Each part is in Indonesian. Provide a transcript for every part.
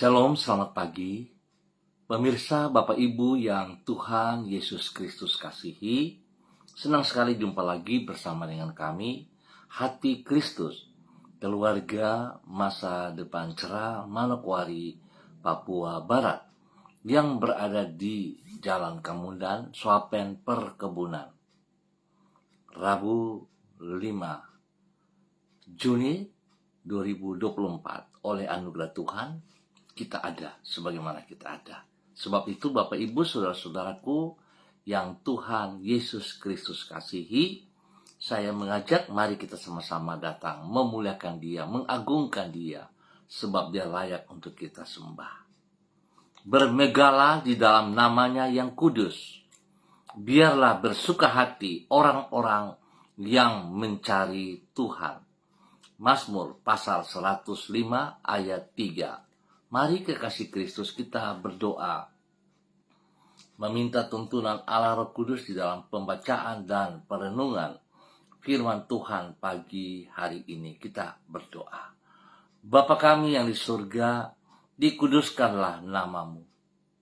Shalom, selamat pagi. Pemirsa, Bapak Ibu yang Tuhan Yesus Kristus kasihi, senang sekali jumpa lagi bersama dengan kami, Hati Kristus, keluarga masa depan cerah Manokwari, Papua Barat, yang berada di Jalan Kemundan, Swapen Perkebunan. Rabu 5 Juni 2024, oleh anugerah Tuhan, kita ada sebagaimana kita ada. Sebab itu Bapak Ibu saudara-saudaraku yang Tuhan Yesus Kristus kasihi, saya mengajak mari kita sama-sama datang memuliakan Dia, mengagungkan Dia, sebab Dia layak untuk kita sembah. Bermegalah di dalam namanya yang kudus. Biarlah bersuka hati orang-orang yang mencari Tuhan. Mazmur pasal 105 ayat 3. Mari kekasih Kristus kita berdoa, meminta tuntunan Allah Roh Kudus di dalam pembacaan dan perenungan firman Tuhan pagi hari ini. Kita berdoa. Bapa kami yang di surga, dikuduskanlah namamu.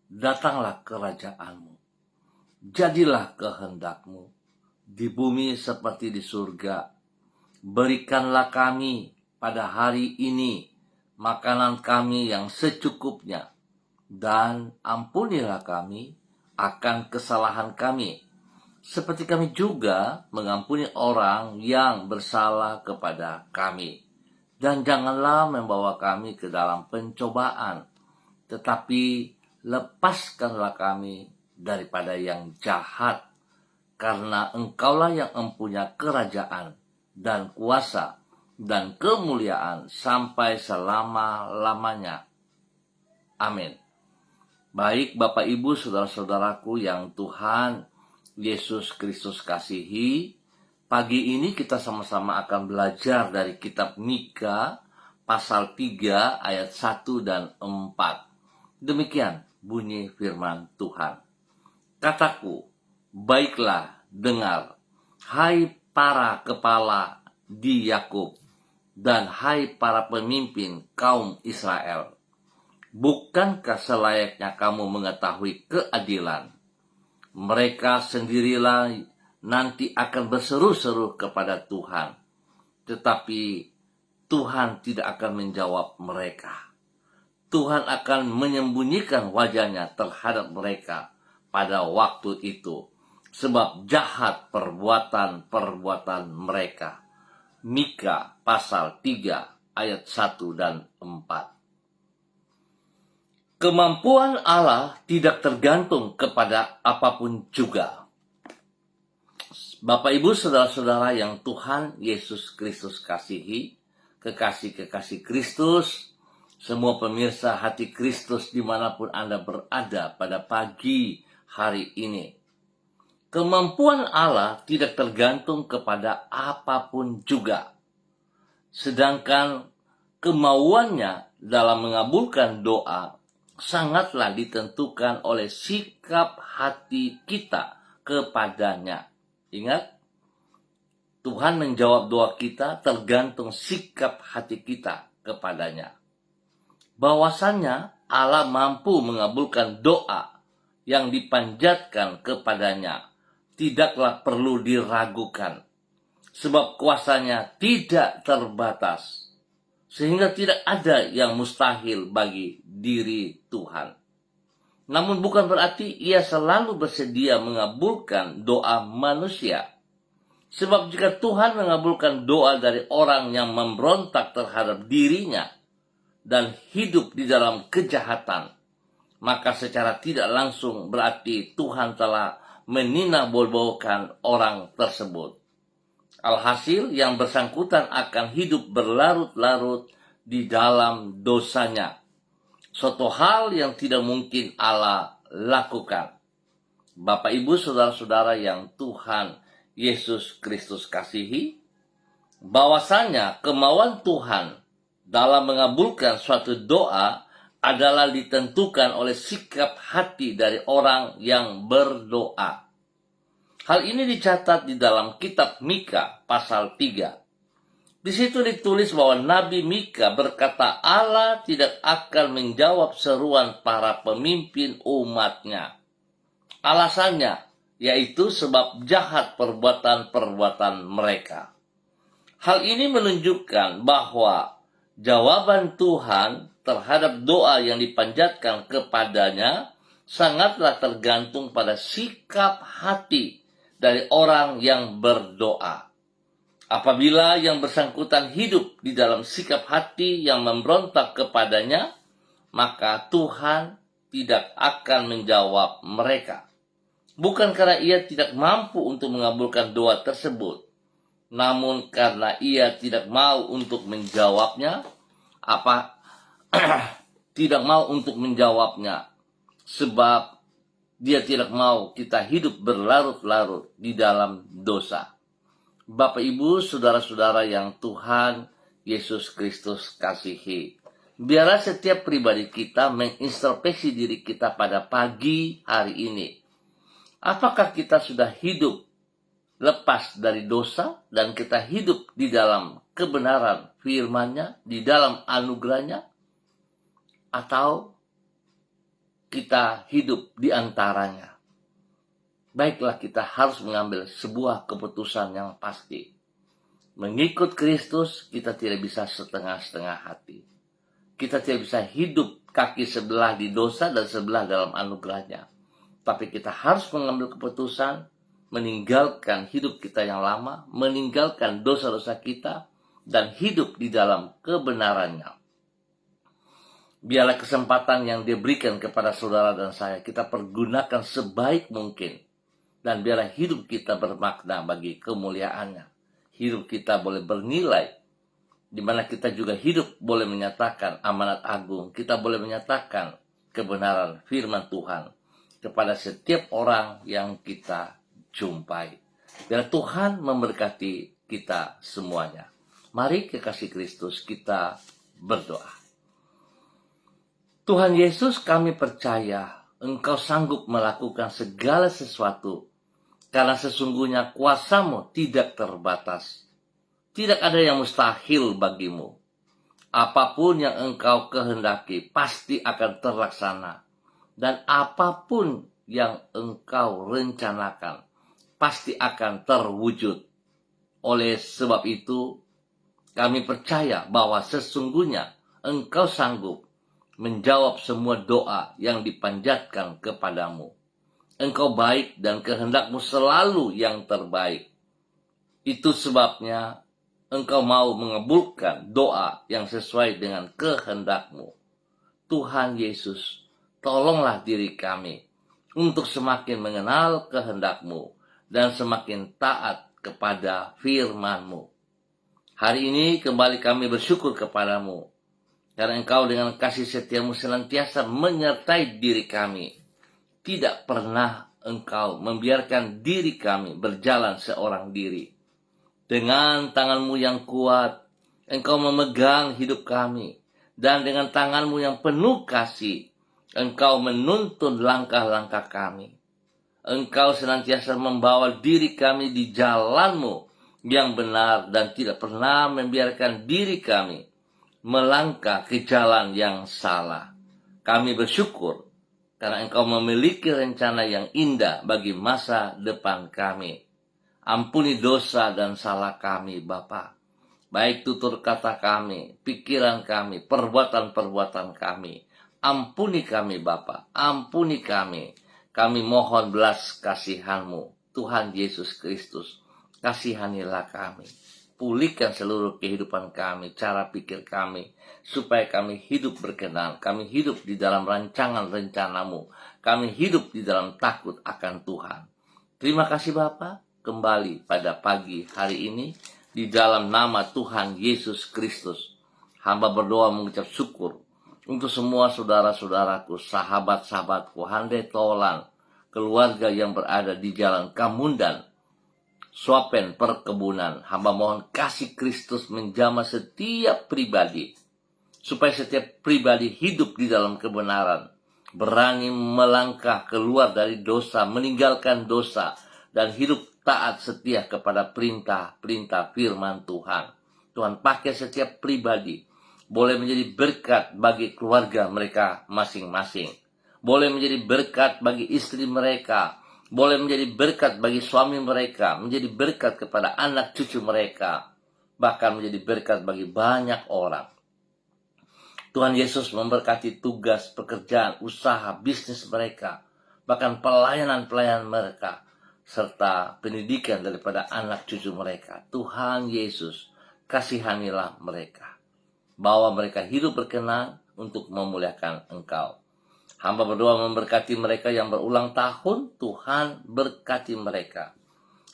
Datanglah kerajaanmu. Jadilah kehendakmu di bumi seperti di surga. Berikanlah kami pada hari ini makanan kami yang secukupnya, dan ampunilah kami akan kesalahan kami, seperti kami juga mengampuni orang yang bersalah kepada kami. Dan janganlah membawa kami ke dalam pencobaan, tetapi lepaskanlah kami daripada yang jahat, karena Engkaulah yang mempunyai kerajaan dan kuasa dan kemuliaan sampai selama-lamanya. Amin. Baik Bapak Ibu saudara-saudaraku yang Tuhan Yesus Kristus kasihi, pagi ini kita sama-sama akan belajar dari kitab Mika pasal 3 ayat 1 dan 4. Demikian bunyi firman Tuhan. Kataku, baiklah dengar, hai para kepala di Yakub, dan hai para pemimpin kaum Israel, bukankah selayaknya kamu mengetahui keadilan? Mereka sendirilah nanti akan berseru-seru kepada Tuhan, tetapi Tuhan tidak akan menjawab mereka. Tuhan akan menyembunyikan wajahnya terhadap mereka pada waktu itu, sebab jahat perbuatan-perbuatan mereka. Mika pasal 3 ayat 1 dan 4. Kemampuan Allah tidak tergantung kepada apapun juga. Bapak Ibu saudara-saudara yang Tuhan Yesus Kristus kasihi, kekasih-kekasih Kristus, semua pemirsa Hati Kristus dimanapun Anda berada pada pagi hari ini. Kemampuan Allah tidak tergantung kepada apapun juga. Sedangkan kemauannya dalam mengabulkan doa sangatlah ditentukan oleh sikap hati kita kepadanya. Ingat, Tuhan menjawab doa kita tergantung sikap hati kita kepadanya. Bahwasannya Allah mampu mengabulkan doa yang dipanjatkan kepadanya tidaklah perlu diragukan, sebab kuasanya tidak terbatas, sehingga tidak ada yang mustahil bagi diri Tuhan. Namun bukan berarti Ia selalu bersedia mengabulkan doa manusia, sebab jika Tuhan mengabulkan doa dari orang yang memberontak terhadap dirinya dan hidup di dalam kejahatan, maka secara tidak langsung berarti Tuhan telah meninabol-bolkan orang tersebut. Alhasil yang bersangkutan akan hidup berlarut-larut di dalam dosanya. Suatu hal yang tidak mungkin Allah lakukan. Bapak Ibu saudara-saudara yang Tuhan Yesus Kristus kasihi, bahwasanya kemauan Tuhan dalam mengabulkan suatu doa adalah ditentukan oleh sikap hati dari orang yang berdoa. Hal ini dicatat di dalam kitab Mika pasal 3. Di situ ditulis bahwa Nabi Mika berkata Allah tidak akan menjawab seruan para pemimpin umatnya. Alasannya yaitu sebab jahat perbuatan-perbuatan mereka. Hal ini menunjukkan bahwa jawaban Tuhan terhadap doa yang dipanjatkan kepadanya sangatlah tergantung pada sikap hati dari orang yang berdoa. Apabila yang bersangkutan hidup di dalam sikap hati yang memberontak kepadanya, maka Tuhan tidak akan menjawab mereka. Bukan karena ia tidak mampu untuk mengabulkan doa tersebut, namun karena ia tidak mau untuk menjawabnya, tidak mau untuk menjawabnya, sebab dia tidak mau kita hidup berlarut-larut di dalam dosa. Bapak, Ibu, saudara-saudara yang Tuhan Yesus Kristus kasihi, biarlah setiap pribadi kita mengintrospeksi diri kita pada pagi hari ini. Apakah kita sudah hidup lepas dari dosa dan kita hidup di dalam kebenaran firman-Nya, di dalam anugerah-Nya, atau kita hidup di antaranya? Baiklah, kita harus mengambil sebuah keputusan yang pasti. Mengikut Kristus, kita tidak bisa setengah-setengah hati. Kita tidak bisa hidup kaki sebelah di dosa dan sebelah dalam anugerah-Nya. Tapi kita harus mengambil keputusan, meninggalkan hidup kita yang lama, meninggalkan dosa-dosa kita, dan hidup di dalam kebenaran-Nya. Biarlah kesempatan yang diberikan kepada saudara dan saya, kita pergunakan sebaik mungkin. Dan biarlah hidup kita bermakna bagi kemuliaan-Nya. Hidup kita boleh bernilai, di mana kita juga hidup boleh menyatakan amanat agung. Kita boleh menyatakan kebenaran firman Tuhan kepada setiap orang yang kita jumpai. Biar Tuhan memberkati kita semuanya. Mari kekasih Kristus kita berdoa. Tuhan Yesus, kami percaya Engkau sanggup melakukan segala sesuatu, karena sesungguhnya kuasa-Mu tidak terbatas. Tidak ada yang mustahil bagimu. Apapun yang Engkau kehendaki pasti akan terlaksana. Dan apapun yang Engkau rencanakan pasti akan terwujud. Oleh sebab itu, kami percaya bahwa sesungguhnya Engkau sanggup menjawab semua doa yang dipanjatkan kepadamu. Engkau baik dan kehendak-Mu selalu yang terbaik. Itu sebabnya Engkau mau mengabulkan doa yang sesuai dengan kehendak-Mu. Tuhan Yesus, tolonglah diri kami untuk semakin mengenal kehendak-Mu dan semakin taat kepada firman-Mu. Hari ini kembali kami bersyukur kepadamu, karena Engkau dengan kasih setia-Mu senantiasa menyertai diri kami. Tidak pernah Engkau membiarkan diri kami berjalan seorang diri. Dengan tangan-Mu yang kuat, Engkau memegang hidup kami. Dan dengan tangan-Mu yang penuh kasih, Engkau menuntun langkah-langkah kami. Engkau senantiasa membawa diri kami di jalan-Mu yang benar dan tidak pernah membiarkan diri kami melangkah ke jalan yang salah. Kami bersyukur karena Engkau memiliki rencana yang indah bagi masa depan kami. Ampuni dosa dan salah kami, Bapa. Baik tutur kata kami, pikiran kami, perbuatan-perbuatan kami. Ampuni kami, Bapa. Ampuni kami. Kami mohon belas kasihan-Mu. Tuhan Yesus Kristus, kasihanilah kami. Pulihkan seluruh kehidupan kami, cara pikir kami, supaya kami hidup berkenan, kami hidup di dalam rancangan rencana-Mu, kami hidup di dalam takut akan Tuhan. Terima kasih Bapa, kembali pada pagi hari ini, di dalam nama Tuhan Yesus Kristus, hamba berdoa mengucap syukur untuk semua saudara-saudaraku, sahabat-sahabatku, handai tolan, keluarga yang berada di jalan Kamundan, Swapen perkebunan. Hamba mohon kasih Kristus menjamah setiap pribadi, supaya setiap pribadi hidup di dalam kebenaran, berani melangkah keluar dari dosa, meninggalkan dosa, dan hidup taat setia kepada perintah-perintah firman Tuhan. Tuhan pakai setiap pribadi. Boleh menjadi berkat bagi keluarga mereka masing-masing. Boleh menjadi berkat bagi istri mereka. Boleh menjadi berkat bagi suami mereka. Menjadi berkat kepada anak cucu mereka. Bahkan menjadi berkat bagi banyak orang. Tuhan Yesus memberkati tugas, pekerjaan, usaha, bisnis mereka. Bahkan pelayanan-pelayanan mereka. Serta pendidikan daripada anak cucu mereka. Tuhan Yesus, kasihanilah mereka. Bawa mereka hidup berkenan untuk memuliakan Engkau. Hamba berdoa memberkati mereka yang berulang tahun. Tuhan berkati mereka.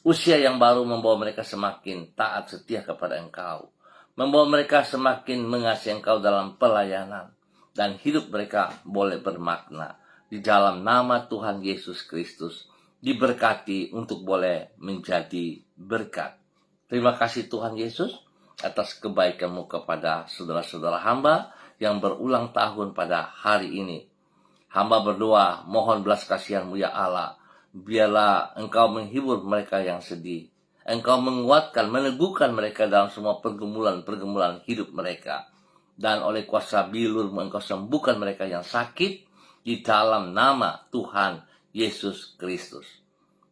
Usia yang baru membawa mereka semakin taat setia kepada Engkau. Membawa mereka semakin mengasihi Engkau dalam pelayanan. Dan hidup mereka boleh bermakna. Di dalam nama Tuhan Yesus Kristus. Diberkati untuk boleh menjadi berkat. Terima kasih Tuhan Yesus atas kebaikan-Mu kepada saudara-saudara hamba yang berulang tahun pada hari ini. Hamba berdoa, mohon belas kasihan-Mu ya Allah. Biarlah Engkau menghibur mereka yang sedih. Engkau menguatkan, meneguhkan mereka dalam semua pergumulan-pergumulan hidup mereka. Dan oleh kuasa bilur-Mu Engkau sembuhkan mereka yang sakit di dalam nama Tuhan Yesus Kristus.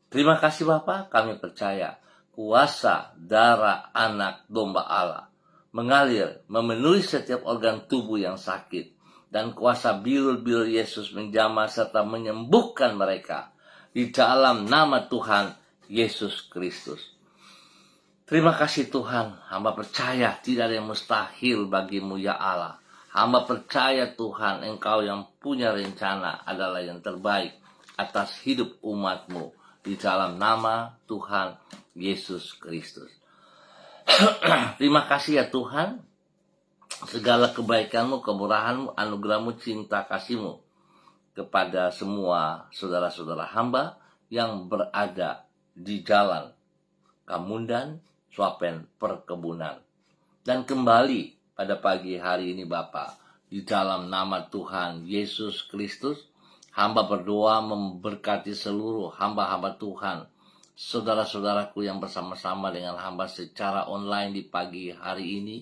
Terima kasih Bapa, kami percaya kuasa darah anak domba Allah mengalir, memenuhi setiap organ tubuh yang sakit. Dan kuasa bilur-bilur Yesus menjamah serta menyembuhkan mereka di dalam nama Tuhan Yesus Kristus. Terima kasih Tuhan, hamba percaya tidak ada yang mustahil bagimu ya Allah. Hamba percaya Tuhan, Engkau yang punya rencana adalah yang terbaik atas hidup umat-Mu di dalam nama Tuhan Yesus Kristus. Terima kasih ya Tuhan, segala kebaikan-Mu, kemurahan-Mu, anugerah-Mu, cinta kasih-Mu kepada semua saudara-saudara hamba yang berada di jalan Kamundan, Swapen, Perkebunan. Dan kembali pada pagi hari ini Bapa, di dalam nama Tuhan Yesus Kristus, hamba berdoa memberkati seluruh hamba-hamba Tuhan, saudara-saudaraku yang bersama-sama dengan hamba secara online di pagi hari ini.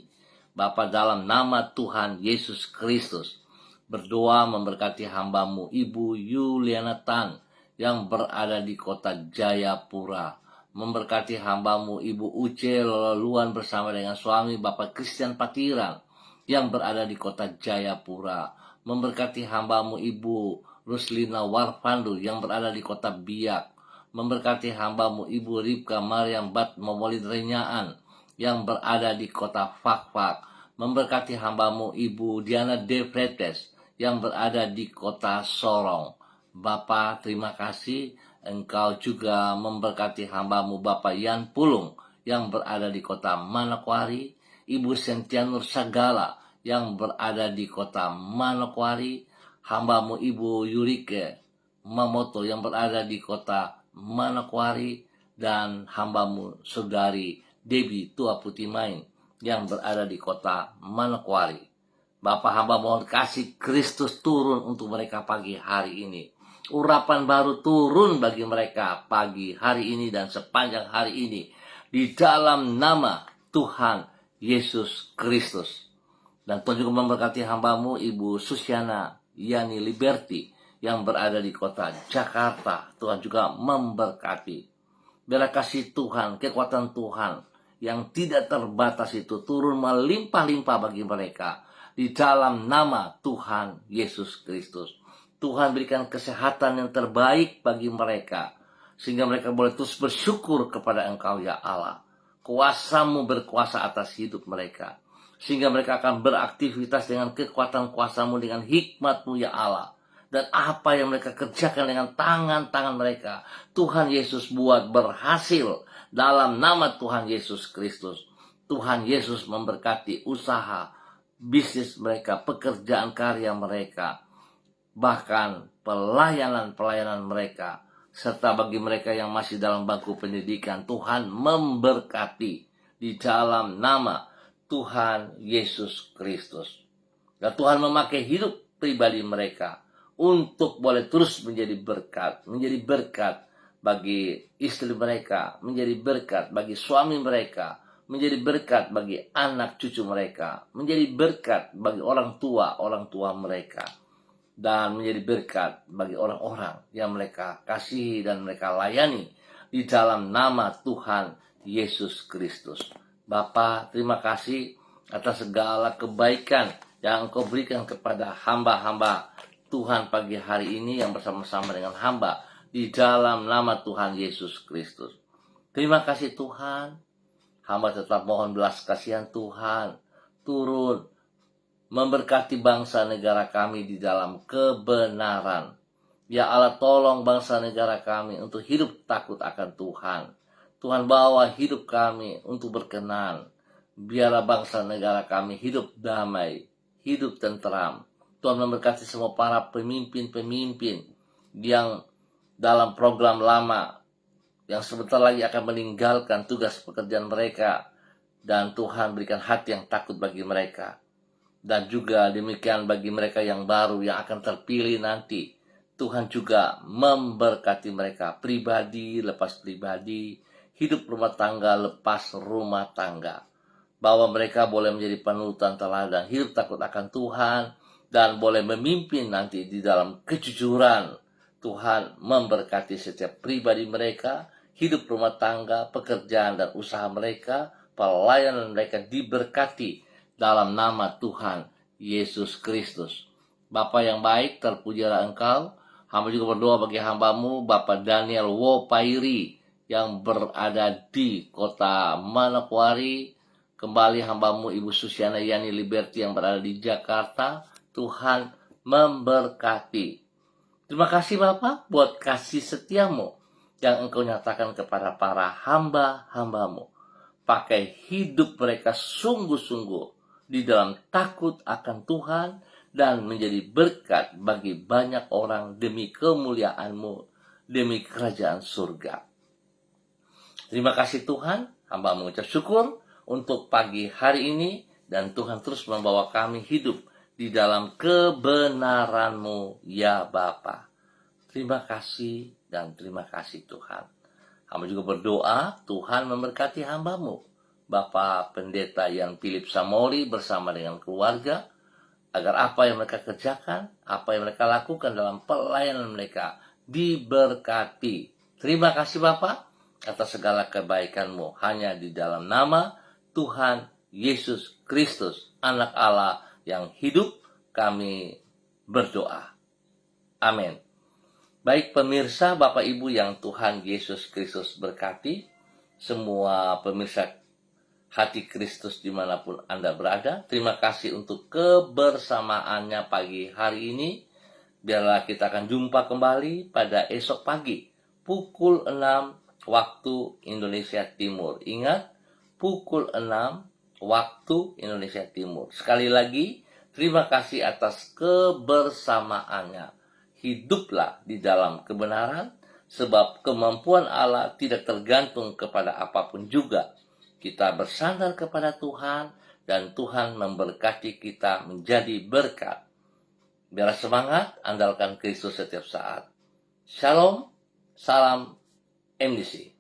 Bapa, dalam nama Tuhan Yesus Kristus, berdoa memberkati hamba-Mu Ibu Yuliana Tan yang berada di kota Jayapura. Memberkati hamba-Mu Ibu Uce Loluan bersama dengan suami Bapak Christian Patiran yang berada di kota Jayapura. Memberkati hamba-Mu Ibu Ruslina Warpandu yang berada di kota Biak. Memberkati hamba-Mu Ibu Ripka Mariam Bat Mawalid Renyaan yang berada di kota Fakfak. Memberkati hamba-Mu Ibu Diana Defretes yang berada di kota Sorong. Bapa, terima kasih. Engkau juga memberkati hamba-Mu Bapak Yan Pulung yang berada di kota Manokwari, Ibu Sentianur Sagala yang berada di kota Manokwari, hamba-Mu Ibu Yurike Mamoto yang berada di kota Manokwari, dan hamba-Mu Saudari Debbie Tua Putimain yang berada di kota Manokwari. Bapak, hamba mohon kasih Kristus turun untuk mereka pagi hari ini. Urapan baru turun bagi mereka pagi hari ini dan sepanjang hari ini di dalam nama Tuhan Yesus Kristus. Dan Tuhan juga memberkati hamba-Mu Ibu Susiana Yani Liberty yang berada di kota Jakarta. Tuhan juga memberkati. Biarlah kasih Tuhan, kekuatan Tuhan yang tidak terbatas itu turun melimpah-limpah bagi mereka di dalam nama Tuhan Yesus Kristus. Tuhan berikan kesehatan yang terbaik bagi mereka, sehingga mereka boleh terus bersyukur kepada Engkau ya Allah. Kuasa-Mu berkuasa atas hidup mereka, sehingga mereka akan beraktivitas dengan kekuatan kuasa-Mu, dengan hikmat-Mu ya Allah. Dan apa yang mereka kerjakan dengan tangan-tangan mereka, Tuhan Yesus buat berhasil dalam nama Tuhan Yesus Kristus. Tuhan Yesus memberkati usaha, bisnis mereka, pekerjaan karya mereka, bahkan pelayanan-pelayanan mereka, serta bagi mereka yang masih dalam bangku pendidikan, Tuhan memberkati di dalam nama Tuhan Yesus Kristus. Dan Tuhan memakai hidup pribadi mereka untuk boleh terus menjadi berkat bagi istri mereka, menjadi berkat bagi suami mereka, menjadi berkat bagi anak cucu mereka, menjadi berkat bagi orang tua mereka, dan menjadi berkat bagi orang-orang yang mereka kasihi dan mereka layani di dalam nama Tuhan Yesus Kristus. Bapa, terima kasih atas segala kebaikan yang Engkau berikan kepada hamba-hamba Tuhan pagi hari ini yang bersama-sama dengan hamba di dalam nama Tuhan Yesus Kristus. Terima kasih Tuhan. Hamba tetap mohon belas kasihan Tuhan turun memberkati bangsa negara kami di dalam kebenaran. Ya Allah, tolong bangsa negara kami untuk hidup takut akan Tuhan. Tuhan, bawa hidup kami untuk berkenan. Biarlah bangsa negara kami hidup damai, hidup tentram. Tuhan memberkati semua para pemimpin-pemimpin yang dalam program lama yang sebentar lagi akan meninggalkan tugas pekerjaan mereka, dan Tuhan berikan hati yang takut bagi mereka. Dan juga demikian bagi mereka yang baru yang akan terpilih nanti, Tuhan juga memberkati mereka pribadi lepas pribadi, hidup rumah tangga lepas rumah tangga, bahwa mereka boleh menjadi panutan teladan, hidup takut akan Tuhan, dan boleh memimpin nanti di dalam kejujuran. Tuhan memberkati setiap pribadi mereka, hidup rumah tangga, pekerjaan dan usaha mereka, pelayanan mereka diberkati dalam nama Tuhan Yesus Kristus. Bapa yang baik, terpujilah Engkau. Hamba juga berdoa bagi hambamu, Bapak Daniel Wopairi, yang berada di kota Manokwari. Kembali hambamu Ibu Susiana Yani Liberty yang berada di Jakarta. Tuhan memberkati. Terima kasih Bapak buat kasih setiamu yang Engkau nyatakan kepada para hamba-hambamu. Pakai hidup mereka sungguh-sungguh di dalam takut akan Tuhan dan menjadi berkat bagi banyak orang demi kemuliaan-Mu, demi kerajaan surga. Terima kasih Tuhan, hamba mengucap syukur untuk pagi hari ini, dan Tuhan terus membawa kami hidup di dalam kebenaran-Mu ya Bapa. Terima kasih dan terima kasih Tuhan. Hamba juga berdoa Tuhan memberkati hamba-Mu, Bapak Pendeta Yan Philip Samori bersama dengan keluarga, agar apa yang mereka kerjakan, apa yang mereka lakukan dalam pelayanan mereka diberkati. Terima kasih Bapak atas segala kebaikan-Mu, hanya di dalam nama Tuhan Yesus Kristus, Anak Allah yang hidup, kami berdoa. Amin. Baik pemirsa, Bapak Ibu yang Tuhan Yesus Kristus berkati, semua pemirsa Hati Kristus dimanapun Anda berada, terima kasih untuk kebersamaannya pagi hari ini. Biarlah kita akan jumpa kembali pada esok pagi, pukul 6 waktu Indonesia Timur. Ingat, pukul 6 waktu Indonesia Timur. Sekali lagi, terima kasih atas kebersamaannya. Hiduplah di dalam kebenaran, sebab kemampuan Allah tidak tergantung kepada apapun juga. Kita bersandar kepada Tuhan, dan Tuhan memberkati kita menjadi berkat. Biarlah semangat, andalkan Kristus setiap saat. Shalom, salam MDC.